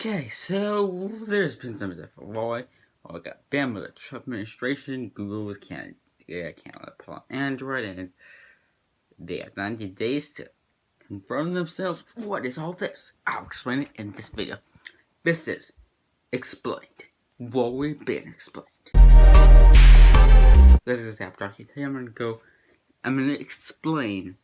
Okay, so there's been some different Huawei. We got banned by the Trump administration. Google was can't let pull on Android, and they have 90 days to confirm themselves. What is all this? I'll explain it in this video. This is Explained. Huawei Ban Explained. Let's get this Jockey. Today I'm gonna explain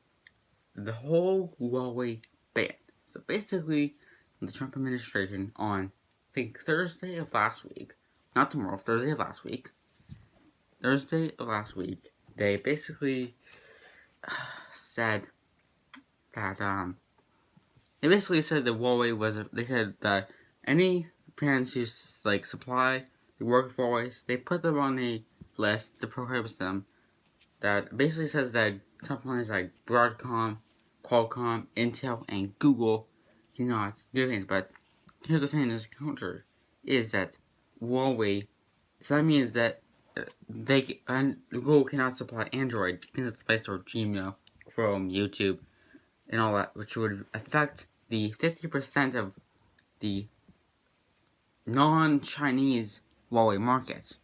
the whole Huawei ban. So basically, the Trump administration on, I think, Thursday of last week, not tomorrow, Thursday of last week, they basically said that, they basically said that Huawei was, they said that any brands who, supply the work of Huawei, they put them on a list that prohibits them, that basically says that companies like Broadcom, Qualcomm, Intel, and Google cannot do things. But here's the thing: this counter is that Huawei. So that means that Google cannot supply Android, the Play Store, Gmail, Chrome, YouTube, and all that, which would affect the 50% of the non-Chinese Huawei market.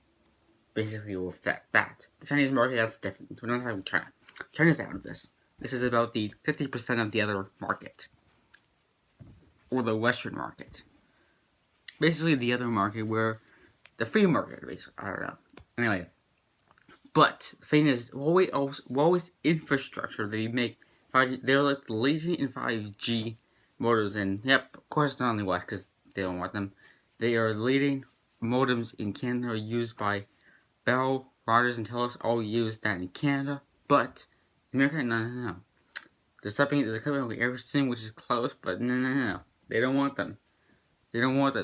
Basically, will affect that. The Chinese market, that's different. We're not having China. China's out of this. This is about the 50% of the other market. Or the Western market. Basically, the other market where the free market, basically. I don't know. Anyway. But, the thing is, Huawei's infrastructure, they make 5G, they're like the leading in 5G modems. And, yep, of course, not in the West, because they don't want them. They are leading modems in Canada used by Bell, Rogers, and Telus all use that in Canada, but America, no. There's a company like Ericsson, which is close, but no. They don't want them.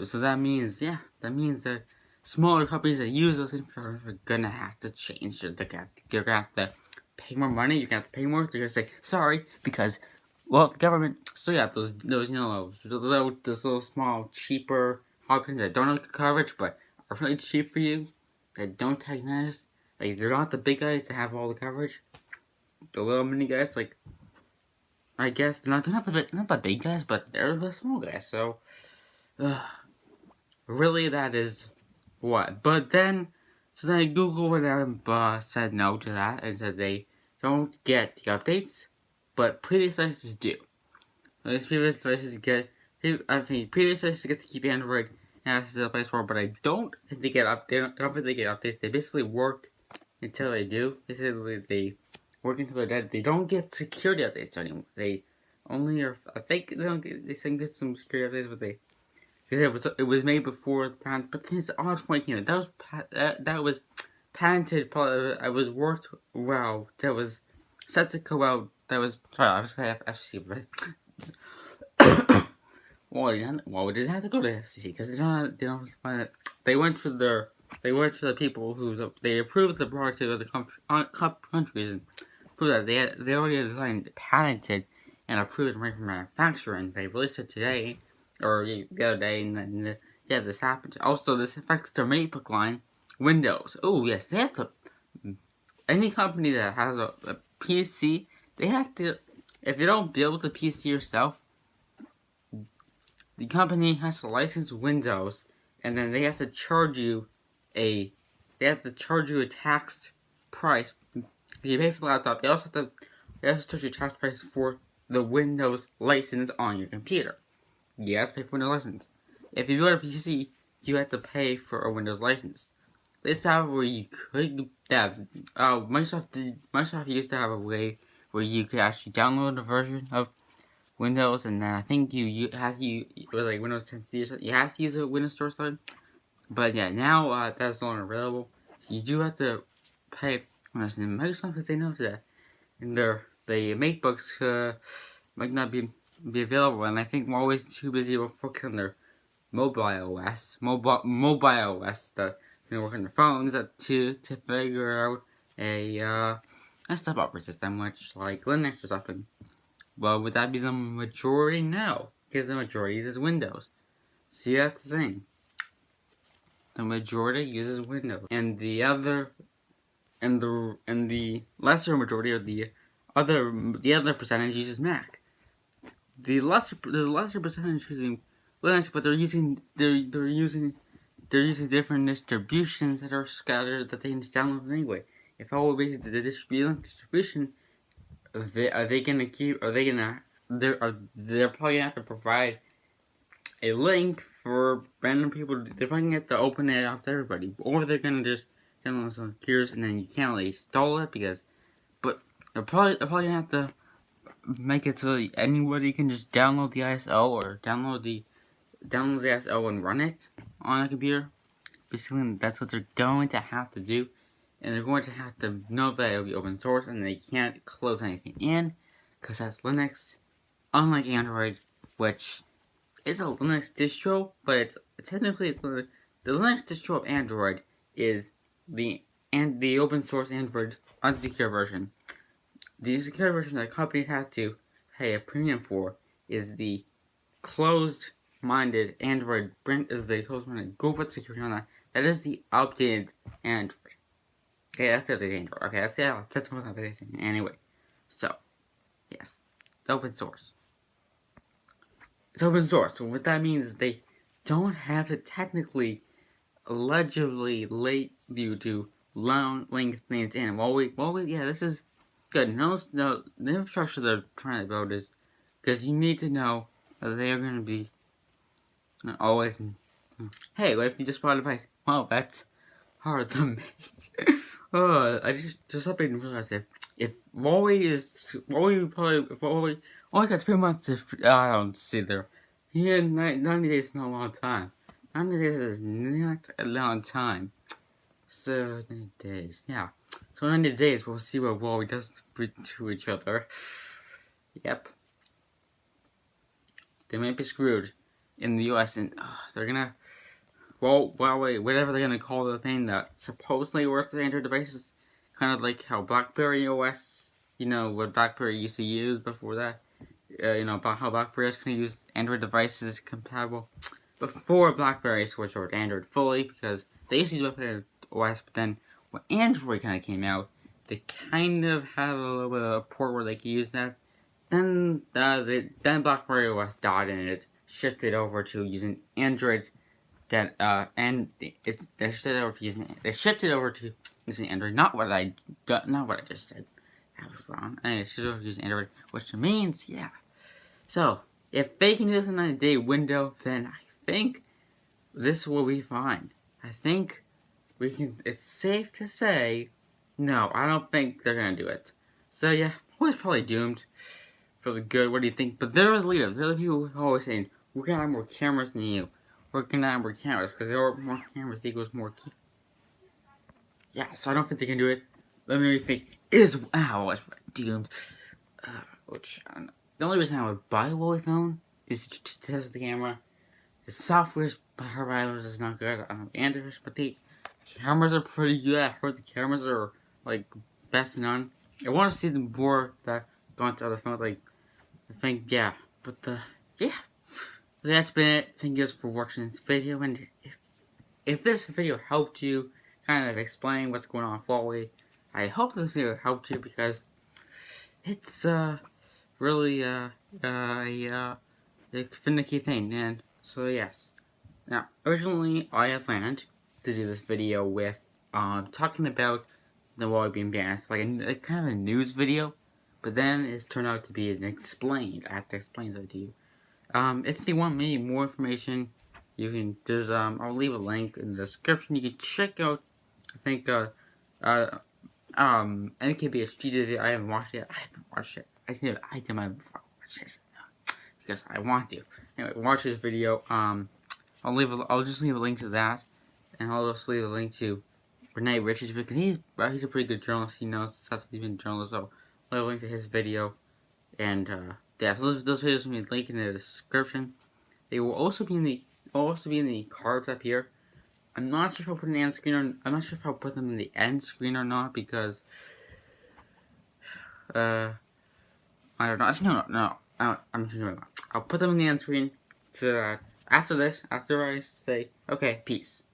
So that means, that smaller companies that use those infrastructures are gonna have to change. They're gonna have to pay more money. You're gonna have to pay more. They're gonna say sorry because, well, the government. So yeah, those little small, cheaper options that don't have the coverage, but are really cheap for you. That don't take notice. Like, they're not the big guys that have all the coverage. The little mini guys, like, I guess they're not the big guys, but they're the small guys. So, really, that is what. But then, Google went out and said no to that and said they don't get the updates, but previous devices do. These previous devices get. Previous devices get to keep Android and the Play Store, but I don't think they get updates. They basically work until they do. Basically, they work until they're dead. They don't get security updates anymore. They only are. I think they can get some security updates, but because it was made before the patent. But the thing is, on 20, that was patented. I was worked well. That was set to go out. That was sorry. I was gonna have FCC, right? Well, it doesn't have to go to the FCC because they don't find it. They went for the people who they approved the product of the countries and proved that they already designed, patented, and approved right from manufacturing. They released it today or the other day, and then this happened. Also, this affects their MacBook line, Windows. Oh yes, they have to. Any company that has a PC, they have to. If you don't build the PC yourself, the company has to license Windows, and then they have to charge you a taxed price. If you pay for the laptop, they also charge you a tax price for the Windows license on your computer. You have to pay for Windows license. If you build a PC, you have to pay for a Windows license. This time where you could have Microsoft used to have a way where you could actually download a version of Windows, and then I think you have to like Windows 10C or something. You have to use a Windows Store side. But yeah, now that's no longer available. So you do have to pay. And Microsoft can say no to that, and the MacBooks might not be available. And I think Huawei's too busy focusing on their mobile OS that work on their phones to figure out a desktop operating system, which like Linux or something. Well, would that be the majority? No, because the majority uses Windows. See, that's the thing. The majority uses Windows, and the lesser majority of the other percentage uses Mac. There's a lesser percentage using Linux, but they're using different distributions that are scattered that they can just download anyway. If Huawei the distribution, are they gonna keep? Are they gonna? They're probably gonna have to provide a link for random people. They're probably gonna have to open it up to everybody, or they're gonna just download some cures and then you can't really install it because. But they're probably gonna have to make it so anybody can just download the ISO or download the ISO and run it on a computer. Basically, that's what they're going to have to do, and they're going to have to know that it'll be open source and they can't close anything in, because that's Linux, unlike Android, which is a Linux distro, but it's technically the Linux distro of Android is the open source Android unsecure version. The secure version that companies have to pay a premium for is the closed-minded Android. Is the closed-minded Google security on that. That is the updated Android. Okay, that's the updated Android. Okay, that's the most updated thing. Anyway, so yes, it's open source. It's open source. So what that means is they don't have to technically, allegedly, let you to link things in. Yeah, this is good. No, the infrastructure they're trying to build is because you need to know that they are going to be always. Hey, what if you just bought a device? Well, that's hard to make. I just something to realize if Huawei only got 3 months to I don't see there. Yeah, 90 days is not a long time. 90 days is not a long time. So 90 days, yeah. So 90 days, we'll see what Huawei does to each other. Yep. They might be screwed in the US, and they're gonna. Huawei, whatever they're gonna call the thing that supposedly works with Android devices, kind of like how BlackBerry OS, what BlackBerry used to use before that, about how BlackBerry is gonna use Android devices compatible before BlackBerry switched over to Android fully, because they used to use BlackBerry OS, but then when Android kind of came out, they kind of had a little bit of a port where they could use that. Then BlackBerry OS died and it shifted over to using Android. They shifted over to using Android. Not what I just said. That was wrong. Anyway, it shifted over to using Android, which means yeah. So if they can do this in a 90-day window, then I think this will be fine. I think we can. It's safe to say, no, I don't think they're gonna do it. So yeah, Huawei's probably doomed for the good. What do you think? But they're the leaders. They're the people who are always saying, we're gonna have more cameras than you. We're gonna have more cameras, because there are more cameras equals more yeah, so I don't think they can do it. Let me think. It's doomed. The only reason I would buy a Huawei phone is to test the camera. The software's providers is not good. I don't know Android, but the cameras are pretty good. I heard the cameras are like best none. I want to see them more that go into other phones. Like I think yeah, but yeah. So that's been it. Thank you guys for watching this video, and if this video helped you kind of explain what's going on with Huawei, I hope this video helped you, because it's really a finicky thing. And so yes, now originally I had planned to do this video with talking about the Huawei being banned. It's like a kind of a news video, but then it's turned out to be an explained. I have to explain that to you. If you want me more information, you can, I'll leave a link in the description. You can check out, I think, NKBHG video. I haven't watched it. I think I did my before I watch this, because I want to. Anyway, watch this video. I'll just leave a link to that, and I'll also leave a link to Renee Rich's video, because he's a pretty good journalist. He knows stuff. He's been a journalist, so I'll leave a link to his video, and, yeah, so those videos will be linked in the description. They will also be in the cards up here. I'm not sure if I'll put an end screen or I'm not sure if I'll put them in the end screen or not, because I don't know. Actually, no. I'm changing my mind. I'll put them in the end screen. So after I say okay, peace.